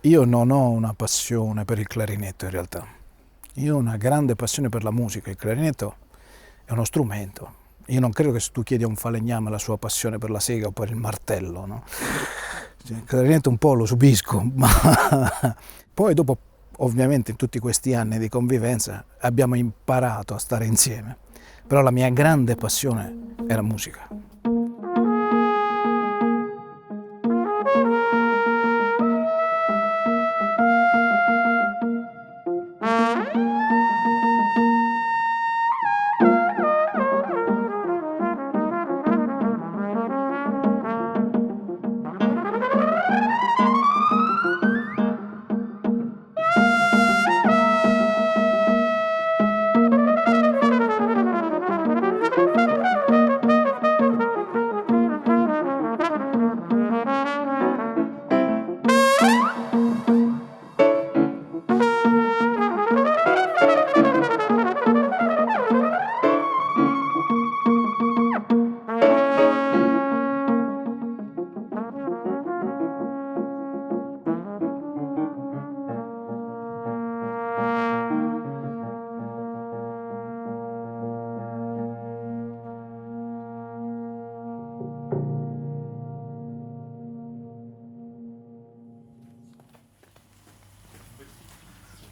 Io non ho una passione per il clarinetto in realtà. Io ho una grande passione per la musica. Il clarinetto è uno strumento. Io non credo che se tu chiedi a un falegname la sua passione per la sega o per il martello, no? Il clarinetto un po' lo subisco, ma poi dopo, ovviamente, in tutti questi anni di convivenza abbiamo imparato a stare insieme. Però la mia grande passione è la musica.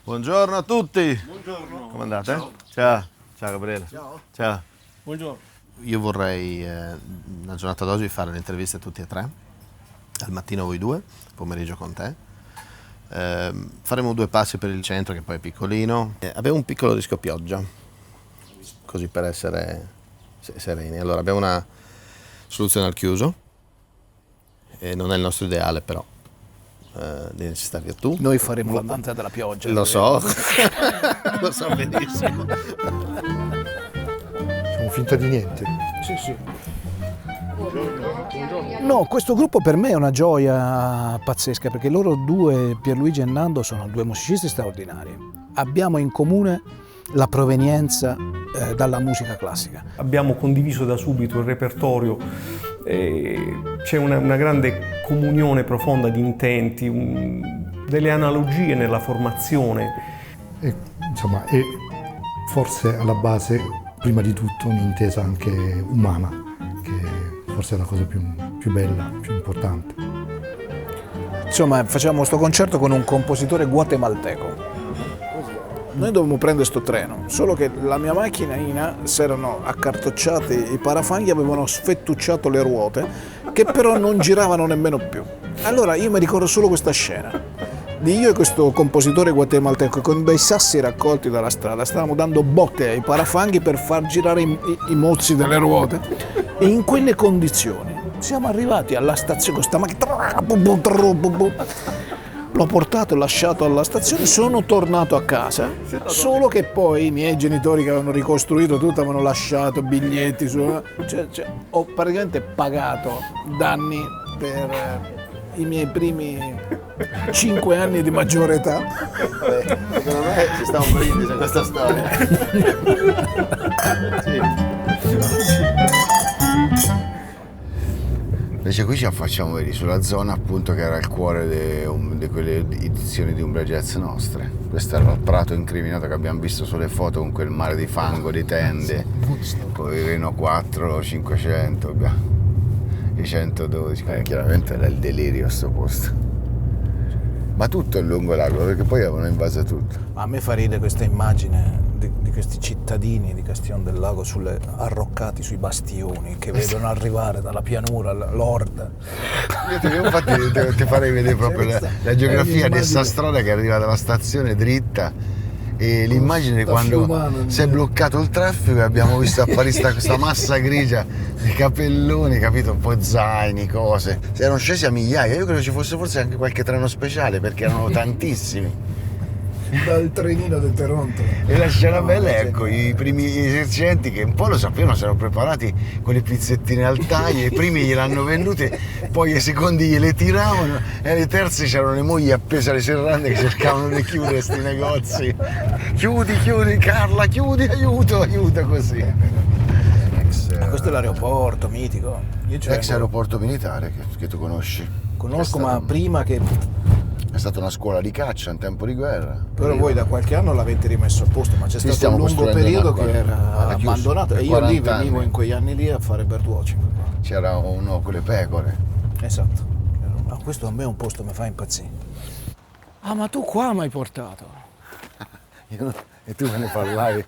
Buongiorno a tutti. Buongiorno. Come andate? Ciao. Ciao Gabriele. Ciao. Ciao. Buongiorno. Io vorrei, nella giornata d'oggi, fare le interviste a tutti e tre. Al mattino voi due, pomeriggio con te. Faremo 2 passi per il centro, che poi è piccolino. Abbiamo un piccolo rischio pioggia, così per essere sereni. Allora, abbiamo una soluzione al chiuso. Non è il nostro ideale, però. Devi stare via tu. Noi faremo la danza della pioggia. Lo so, lo so benissimo. Siamo finta di niente. Sì. No, questo gruppo per me è una gioia pazzesca, perché loro due, Pierluigi e Nando, sono 2 musicisti straordinari. Abbiamo in comune la provenienza dalla musica classica. Abbiamo condiviso da subito il repertorio, c'è una grande comunione profonda di intenti, delle analogie nella formazione. E, insomma, è forse alla base, prima di tutto, un'intesa anche umana, che forse è la cosa più bella, più importante. Insomma, facciamo sto concerto con un compositore guatemalteco. Noi dovevamo prendere sto treno, solo che la mia macchinina si erano accartocciati i parafanghi, avevano sfettucciato le ruote, che però non giravano nemmeno più. Allora io mi ricordo solo questa scena, di io e questo compositore guatemalteco con dei sassi raccolti dalla strada, stavamo dando botte ai parafanghi per far girare i mozzi delle ruote, e in quelle condizioni siamo arrivati alla stazione con sta macchina. L'ho portato e lasciato alla stazione, sono tornato a casa, solo che poi i miei genitori, che avevano ricostruito tutto, avevano lasciato biglietti, ho praticamente pagato danni per i miei primi 5 anni di maggiore età. Secondo me ci sta un brindisi in questa storia. Invece qui ci affacciamo vedi, sulla zona appunto che era il cuore di quelle edizioni di Umbria Jazz nostre. Questo era il prato incriminato che abbiamo visto sulle foto, con quel mare di fango, di tende, con il Renault 4 500, i 112, chiaramente era il delirio a sto posto. Ma tutto è lungo largo, perché poi avevano invaso tutto. Ma a me fa ridere questa immagine di questi cittadini di Castione del Lago arroccati sui bastioni, che vedono arrivare dalla pianura l'orda. Io infatti ti farei vedere proprio la geografia di sta strada che arriva dalla stazione dritta, e l'immagine quando si è bloccato il traffico e abbiamo visto apparire questa massa grigia di capelloni, capito, un po' zaini, cose. Erano scesi a migliaia, io credo ci fosse forse anche qualche treno speciale, perché erano tantissimi. Dal trenino del Toronto. E la scena bella è, ecco, i primi esercenti che un po' lo sapevano, si erano preparati con le pizzettine al taglio, i primi gliel'hanno vendute, poi i secondi gliele tiravano, e alle terze c'erano le mogli appese alle serrande che cercavano di chiudere sti negozi. Chiudi Carla, chiudi, aiuto, così. Ma questo è l'aeroporto mitico. Ex aeroporto militare che tu conosci. Conosco, ma prima che... È stata una scuola di caccia in tempo di guerra. Però voi da qualche anno l'avete rimesso a posto, ma c'è Sì, stato un lungo stiamo periodo costruendo che una era chiuso, abbandonato per e io lì 40 venivo anni. in quegli anni lì a fare birdwatching. C'era uno con le pecore. Esatto. Ma questo a me è un posto che mi fa impazzire. Ah, ma tu qua mi hai portato? E tu me ne parlavi.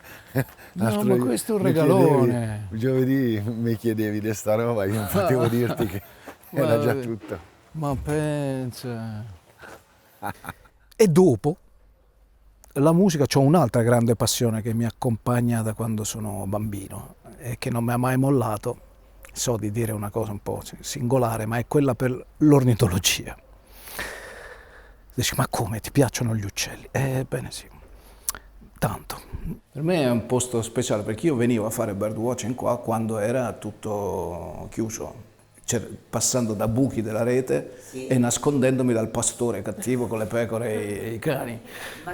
No, ma questo è un regalone. Giovedì mi chiedevi di sta roba, io non potevo dirti che era già tutto. Ma pensa. E dopo la musica, c'ho un'altra grande passione che mi accompagna da quando sono bambino e che non mi ha mai mollato. So di dire una cosa un po' singolare, ma è quella per l'ornitologia. Dici, ma come, ti piacciono gli uccelli? Ebbene sì, tanto. Per me è un posto speciale perché io venivo a fare birdwatching qua quando era tutto chiuso, passando da buchi della rete e nascondendomi dal pastore cattivo con le pecore e i cani.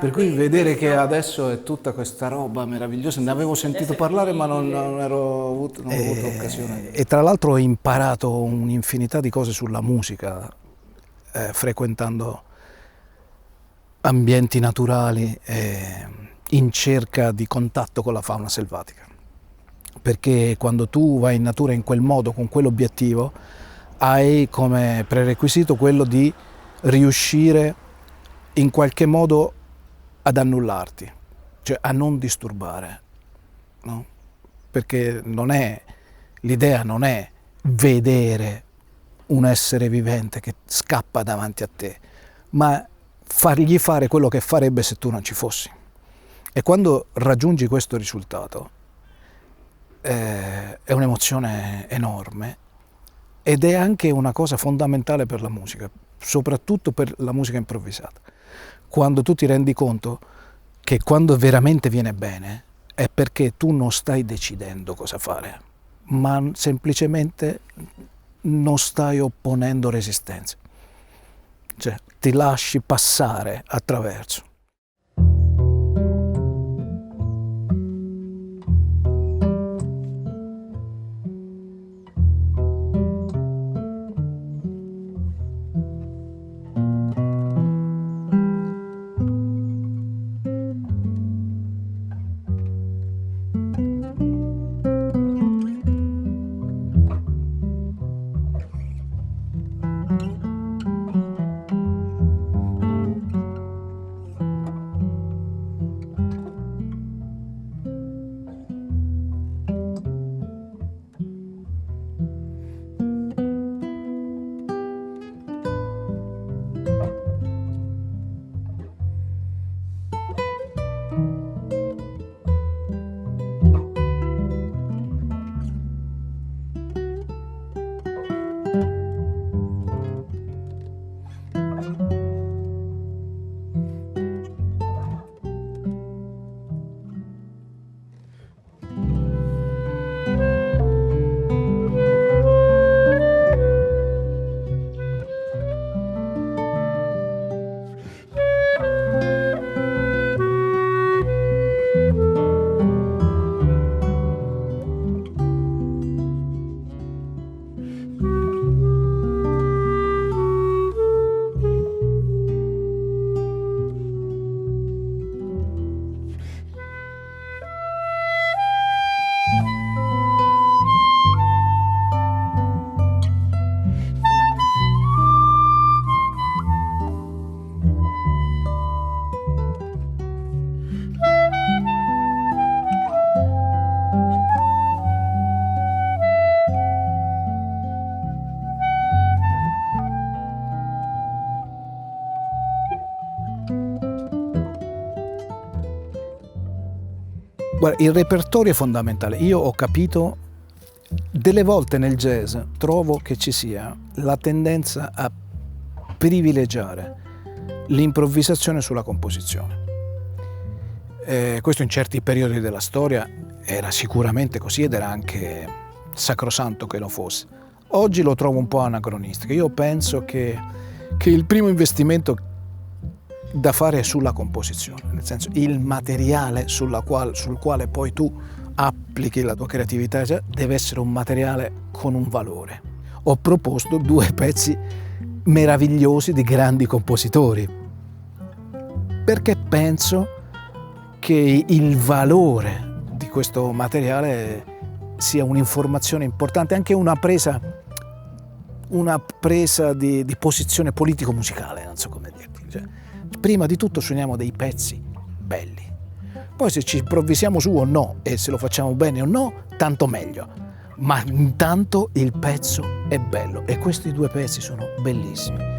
Per cui vedere che adesso è tutta questa roba meravigliosa, ne avevo sentito parlare ma non ho avuto occasione. E tra l'altro ho imparato un'infinità di cose sulla musica frequentando ambienti naturali in cerca di contatto con la fauna selvatica. Perché quando tu vai in natura in quel modo, con quell'obiettivo, hai come prerequisito quello di riuscire in qualche modo ad annullarti, cioè a non disturbare, no? Perché l'idea non è vedere un essere vivente che scappa davanti a te, ma fargli fare quello che farebbe se tu non ci fossi. E quando raggiungi questo risultato è un'emozione enorme ed è anche una cosa fondamentale per la musica, soprattutto per la musica improvvisata. Quando tu ti rendi conto che quando veramente viene bene è perché tu non stai decidendo cosa fare, ma semplicemente non stai opponendo resistenza. Cioè, ti lasci passare attraverso. Guarda, il repertorio è fondamentale. Io ho capito, delle volte nel jazz trovo che ci sia la tendenza a privilegiare l'improvvisazione sulla composizione. Questo in certi periodi della storia era sicuramente così ed era anche sacrosanto che lo fosse. Oggi lo trovo un po' anacronistico. Io penso che il primo investimento da fare è sulla composizione, nel senso il materiale sul quale poi tu applichi la tua creatività deve essere un materiale con un valore. Ho proposto 2 pezzi meravigliosi di grandi compositori, perché penso che il valore di questo materiale sia un'informazione importante, anche una presa di posizione politico-musicale, non so come dirti. Cioè, prima di tutto suoniamo dei pezzi belli, poi se ci improvvisiamo su o no e se lo facciamo bene o no, tanto meglio, ma intanto il pezzo è bello e questi due pezzi sono bellissimi.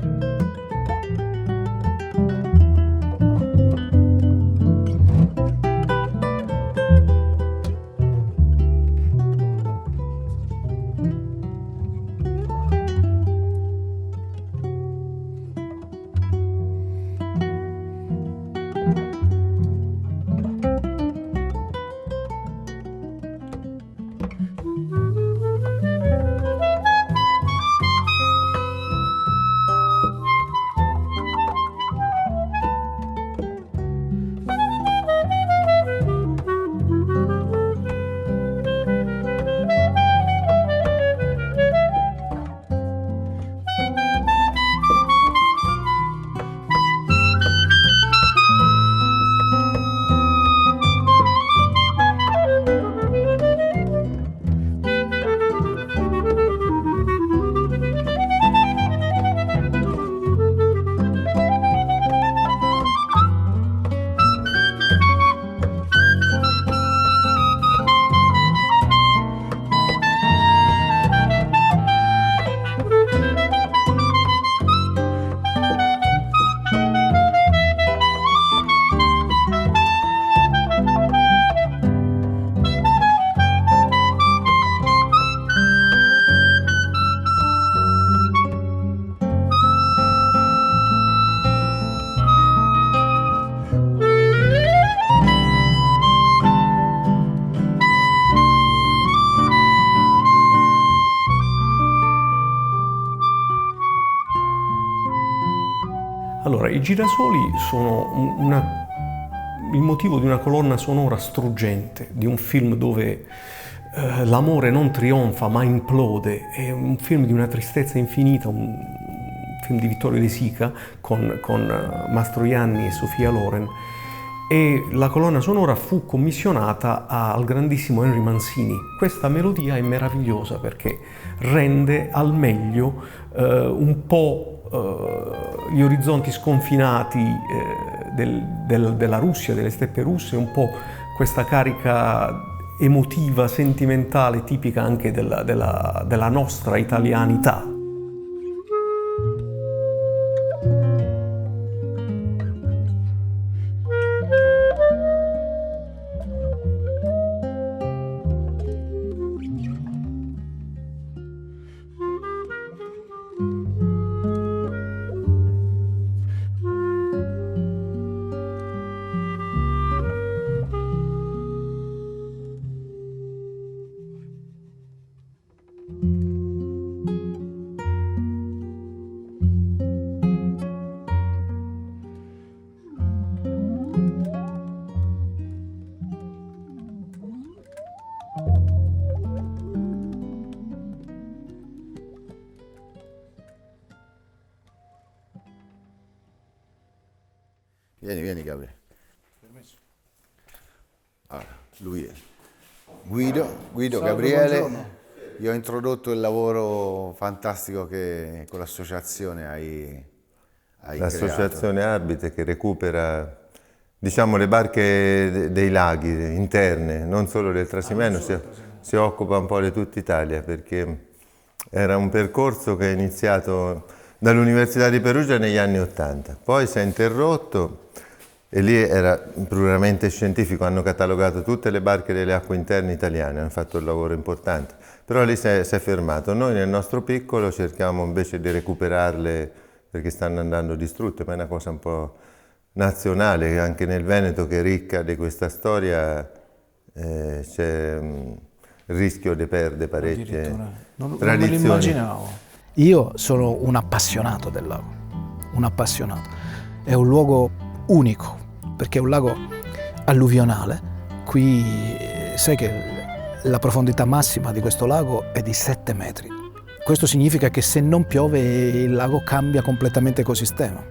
Allora, i girasoli sono il motivo di una colonna sonora struggente, di un film dove l'amore non trionfa ma implode, è un film di una tristezza infinita, un film di Vittorio De Sica con Mastroianni e Sofia Loren, e la colonna sonora fu commissionata al grandissimo Henry Mancini. Questa melodia è meravigliosa perché rende al meglio un po' gli orizzonti sconfinati della Russia, delle steppe russe, un po' questa carica emotiva, sentimentale, tipica anche della nostra italianità. Vieni Gabriele. Allora, lui è Guido, Gabriele. Buongiorno. Io ho introdotto il lavoro fantastico che con l'associazione hai L'associazione Arbite che recupera, diciamo, le barche dei laghi interne, non solo del Trasimeno, si occupa un po' di tutta Italia, perché era un percorso che è iniziato dall'Università di Perugia negli anni '80, poi si è interrotto e lì era puramente scientifico, hanno catalogato tutte le barche delle acque interne italiane, hanno fatto un lavoro importante, però lì si è fermato. Noi nel nostro piccolo cerchiamo invece di recuperarle perché stanno andando distrutte, ma è una cosa un po' nazionale, anche nel Veneto che è ricca di questa storia c'è il rischio di perdere parecchie non tradizioni. me lo immaginavo. Io sono un appassionato del lago, un appassionato. È un luogo unico, perché è un lago alluvionale. Qui sai che la profondità massima di questo lago è di 7 metri. questo significa che se non piove il lago cambia completamente ecosistema.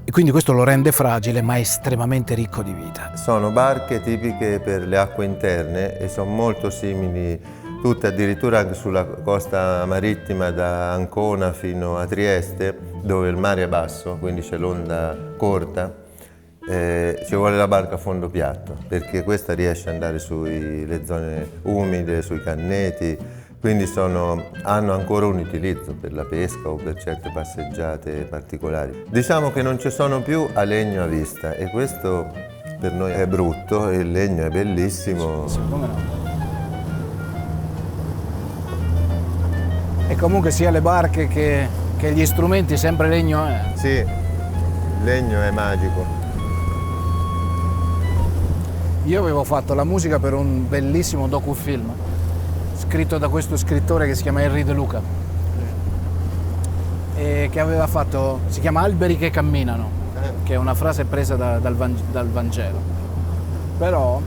E quindi questo lo rende fragile ma estremamente ricco di vita. Sono barche tipiche per le acque interne e sono molto simili tutte, addirittura anche sulla costa marittima da Ancona fino a Trieste, dove il mare è basso, quindi c'è l'onda corta. Ci vuole la barca a fondo piatto, perché questa riesce ad andare sulle zone umide, sui canneti, quindi hanno ancora un utilizzo per la pesca o per certe passeggiate particolari. Diciamo che non ci sono più a legno a vista e questo per noi è brutto, il legno è bellissimo. Sì, come no? E comunque sia le barche che gli strumenti, sempre legno è. Sì, il legno è magico. Io avevo fatto la musica per un bellissimo docufilm scritto da questo scrittore che si chiama Henry De Luca e che aveva fatto, si chiama Alberi che camminano, che è una frase presa dal Vangelo. Però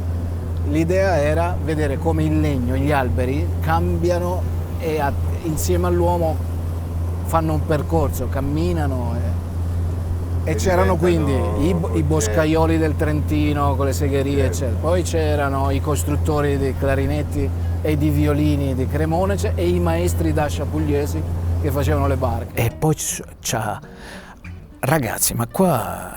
l'idea era vedere come il legno, gli alberi cambiano e insieme all'uomo fanno un percorso, camminano e c'erano quindi i boscaioli del Trentino con le segherie, eccetera. Poi c'erano i costruttori di clarinetti e di violini di Cremona e i maestri d'ascia pugliesi che facevano le barche. E poi c'ha ragazzi, ma qua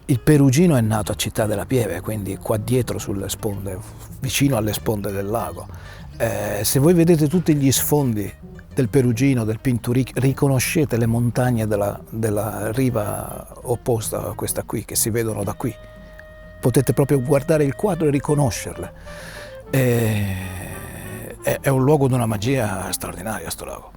il Perugino è nato a Città della Pieve, quindi qua dietro sulle sponde, vicino alle sponde del lago. Se voi vedete tutti gli sfondi del Perugino, del Pinturicchio, riconoscete le montagne della riva opposta a questa qui, che si vedono da qui. Potete proprio guardare il quadro e riconoscerle. È un luogo di una magia straordinaria, sto lago.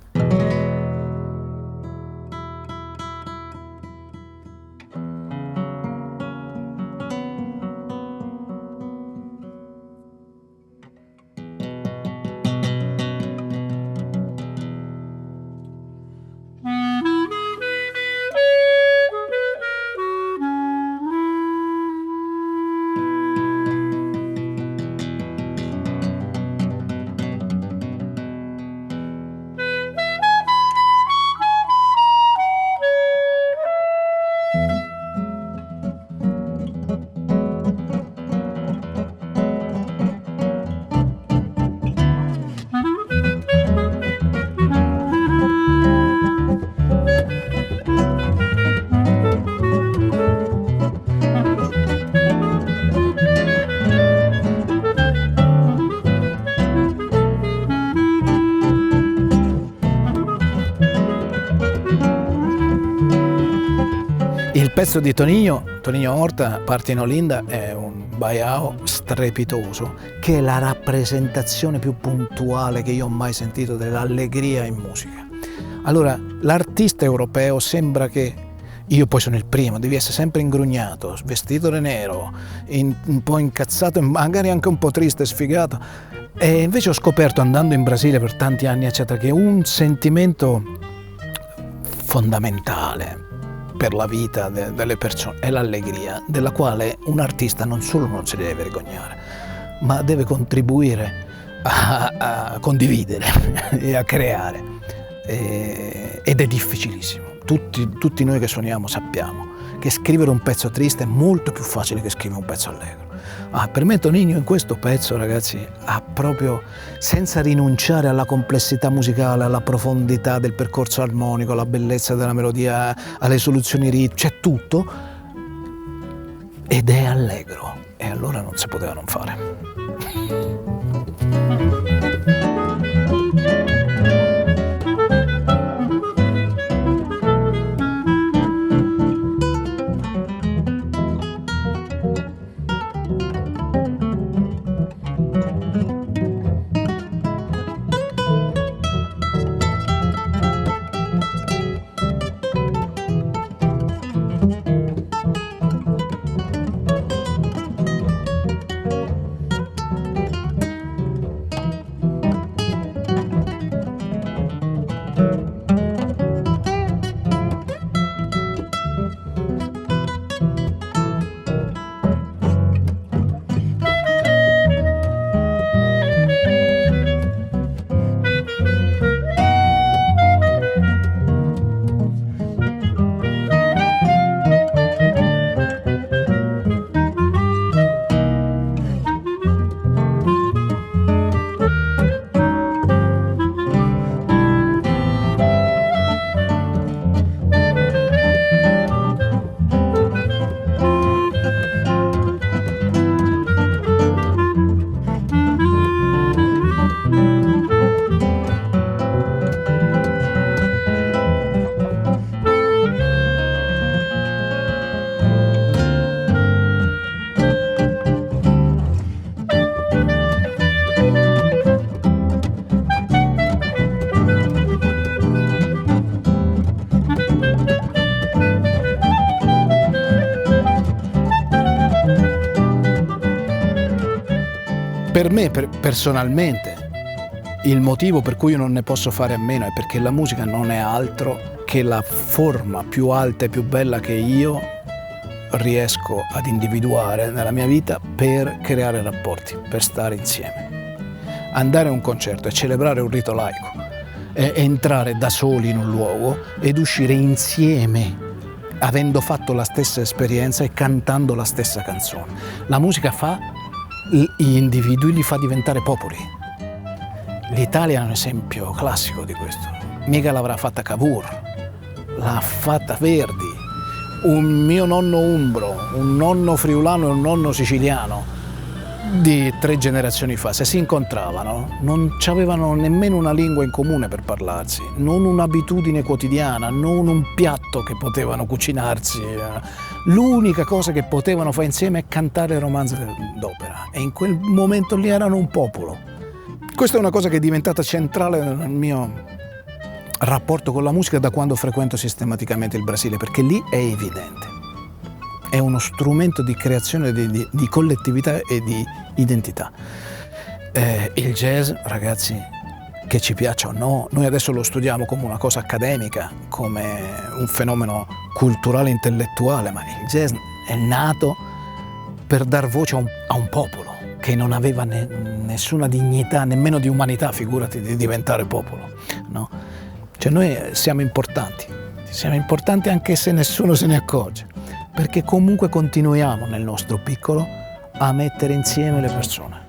Il pezzo di Toninho Horta, Parte in Olinda, è un baiao strepitoso, che è la rappresentazione più puntuale che io ho mai sentito dell'allegria in musica. Allora, l'artista europeo sembra che, io poi sono il primo, devi essere sempre ingrugnato, vestito di nero, un po' incazzato, magari anche un po' triste, sfigato. E invece ho scoperto, andando in Brasile per tanti anni, eccetera, che un sentimento fondamentale per la vita delle persone è l'allegria, della quale un artista non solo non si deve vergognare, ma deve contribuire a condividere e a creare. Ed è difficilissimo. Tutti noi che suoniamo sappiamo che scrivere un pezzo triste è molto più facile che scrivere un pezzo allegro. Per me Toninho in questo pezzo, ragazzi, ha proprio, senza rinunciare alla complessità musicale, alla profondità del percorso armonico, alla bellezza della melodia, alle soluzioni ritmiche, c'è tutto ed è allegro, e allora non si poteva non fare. per me, personalmente, il motivo per cui io non ne posso fare a meno è perché la musica non è altro che la forma più alta e più bella che io riesco ad individuare nella mia vita per creare rapporti, per stare insieme. Andare a un concerto e celebrare un rito laico, è entrare da soli in un luogo ed uscire insieme, avendo fatto la stessa esperienza e cantando la stessa canzone. La musica fa gli individui, li fa diventare popoli. L'Italia è un esempio classico di questo. Mica l'avrà fatta Cavour, l'ha fatta Verdi, un mio nonno umbro, un nonno friulano e un nonno siciliano di 3 generazioni fa, se si incontravano non avevano nemmeno una lingua in comune per parlarsi, non un'abitudine quotidiana, non un piatto che potevano cucinarsi. L'unica cosa che potevano fare insieme è cantare romanzi d'opera, e in quel momento lì erano un popolo. Questa è una cosa che è diventata centrale nel mio rapporto con la musica da quando frequento sistematicamente il Brasile, perché lì è evidente. È uno strumento di creazione di collettività e di identità. Il jazz, ragazzi, che ci piaccia o no, noi adesso lo studiamo come una cosa accademica, come un fenomeno culturale, intellettuale, ma il jazz è nato per dar voce a un popolo che non aveva nessuna dignità, nemmeno di umanità, figurati di diventare popolo, no? Cioè noi siamo importanti anche se nessuno se ne accorge, perché comunque continuiamo nel nostro piccolo a mettere insieme le persone.